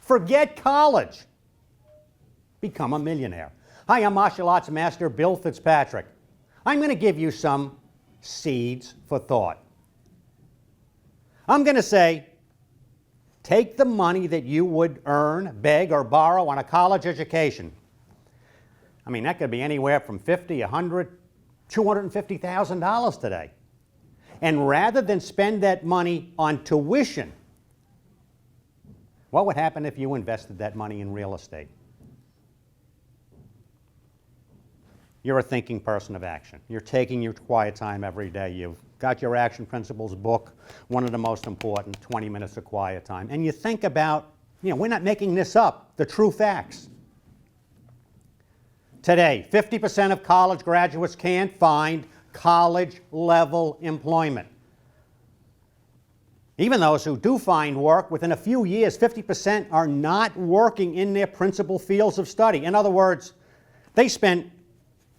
Forget college. Become a millionaire. Hi, I'm martial arts master Bill FitzPatrick. I'm going to give you some seeds for thought. I'm going to say, take the money that you would earn, beg, or borrow on a college education. I mean, that could be anywhere from $50, $100, $250,000 today. And rather than spend that money on tuition, what would happen if you invested that money in real estate? You're a thinking person of action. You're taking your quiet time every day. You've got your Action Principles book, one of the most important, 20 minutes of quiet time. And you think about, we're not making this up, the true facts. Today, 50% of college graduates can't find college-level employment. Even those who do find work, within a few years, 50% are not working in their principal fields of study. In other words, they spent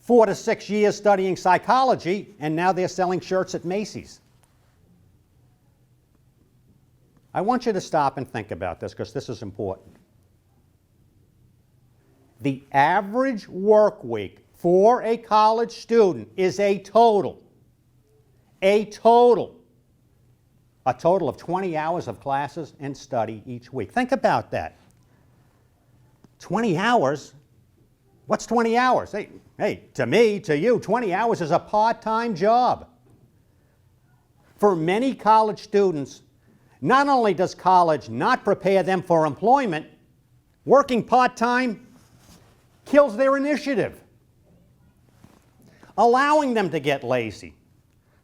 4 to 6 years studying psychology, and now they're selling shirts at Macy's. I want you to stop and think about this, because this is important. The average work week for a college student is a total of 20 hours of classes and study each week. Think about that. 20 hours? What's 20 hours? Hey, to me, to you, 20 hours is a part-time job. For many college students, not only does college not prepare them for employment, working part-time kills their initiative, allowing them to get lazy,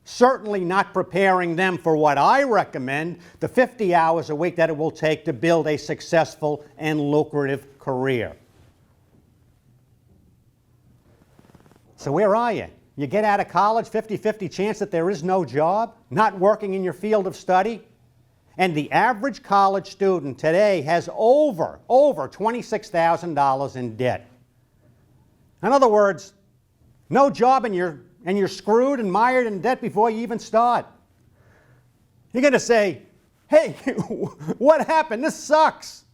certainly not preparing them for what I recommend, the 50 hours a week that it will take to build a successful and lucrative career. So where are you? You get out of college, 50-50 chance that there is no job, not working in your field of study, and the average college student today has over $26,000 in debt. In other words, no job and you're screwed and mired in debt before you even start. You're going to say, hey, what happened? This sucks.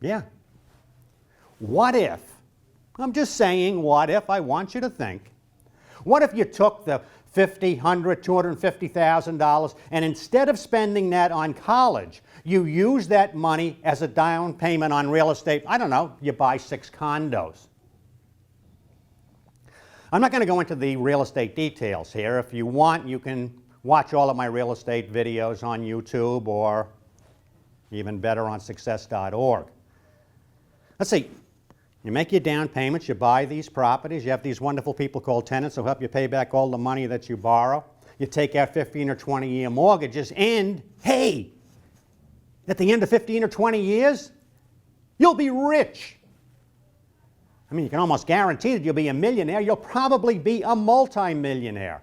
Yeah. What if? I'm just saying, what if? I want you to think. What if you took the $50,000, $100,000, $250,000 and instead of spending that on college, you use that money as a down payment on real estate? I don't know, you buy 6 condos. I'm not going to go into the real estate details here. If you want, you can watch all of my real estate videos on YouTube, or even better, on success.org. Let's see. You make your down payments, you buy these properties, you have these wonderful people called tenants who help you pay back all the money that you borrow. You take out 15 or 20-year mortgages, and hey, at the end of 15 or 20 years, you'll be rich. I mean, you can almost guarantee that you'll be a millionaire. You'll probably be a multi-millionaire.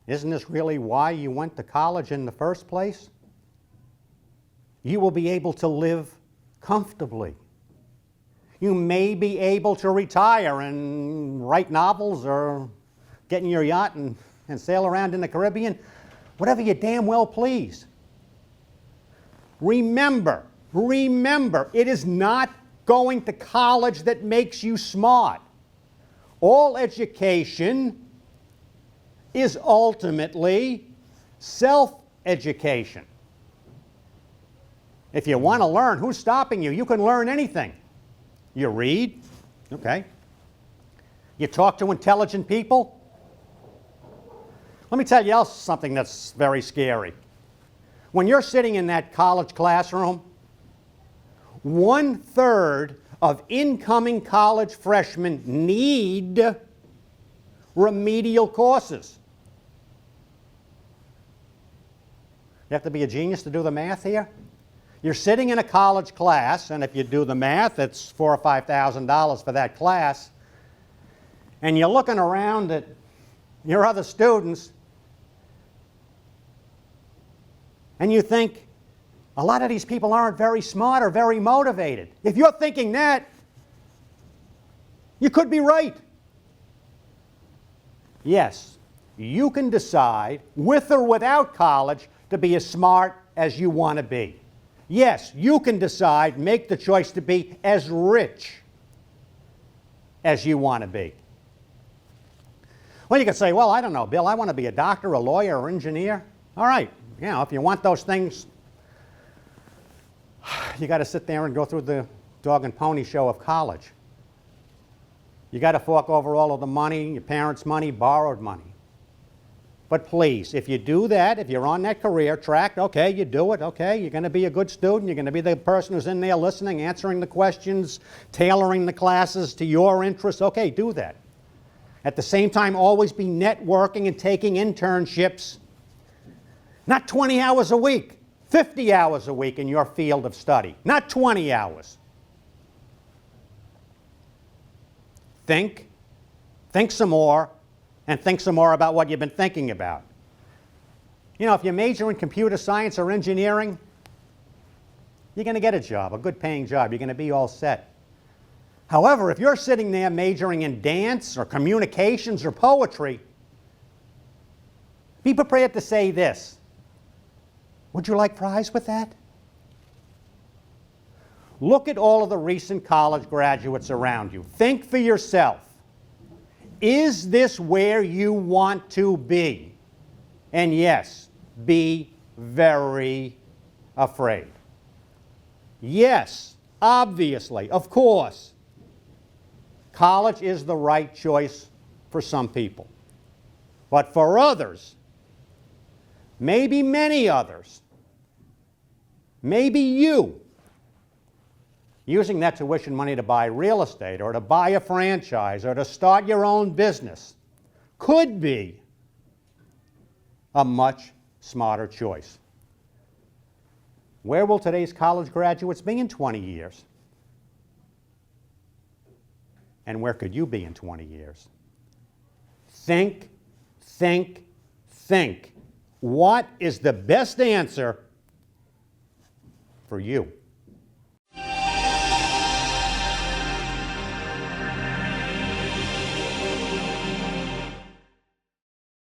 Isn't this really why you went to college in the first place? You will be able to live comfortably. You may be able to retire and write novels or get in your yacht and sail around in the Caribbean, whatever you damn well please. Remember, it is not going to college that makes you smart. All education is ultimately self-education. If you want to learn, who's stopping you? You can learn anything. You read, okay. You talk to intelligent people. Let me tell you else something that's very scary. When you're sitting in that college classroom, 1/3 of incoming college freshmen need remedial courses. You have to be a genius to do the math here. You're sitting in a college class, and if you do the math, it's $4,000 or $5,000 for that class, and you're looking around at your other students, and you think, a lot of these people aren't very smart or very motivated. If you're thinking that, you could be right. Yes, you can decide, with or without college, to be a smart as you want to be. Yes, you can decide, make the choice to be as rich as you want to be. Well, you could say, well, I don't know, Bill, I want to be a doctor, a lawyer, or engineer. All right, you know, if you want those things, you got to sit there and go through the dog and pony show of college. You got to fork over all of the money, your parents' money, borrowed money. But please, if you do that, if you're on that career track, okay, you do it, okay, you're going to be a good student, you're going to be the person who's in there listening, answering the questions, tailoring the classes to your interests, okay, do that. At the same time, always be networking and taking internships, not 20 hours a week, 50 hours a week in your field of study, not 20 hours. Think some more, and think some more about what you've been thinking about. You know, if you major in computer science or engineering, you're going to get a job, a good paying job. You're going to be all set. However, if you're sitting there majoring in dance or communications or poetry, be prepared to say this. Would you like fries with that? Look at all of the recent college graduates around you. Think for yourself. Is this where you want to be? And yes, be very afraid. Yes, obviously, of course, college is the right choice for some people. But for others, maybe many others, maybe you, using that tuition money to buy real estate or to buy a franchise or to start your own business could be a much smarter choice. Where will today's college graduates be in 20 years? And where could you be in 20 years? Think, think, think. What is the best answer for you?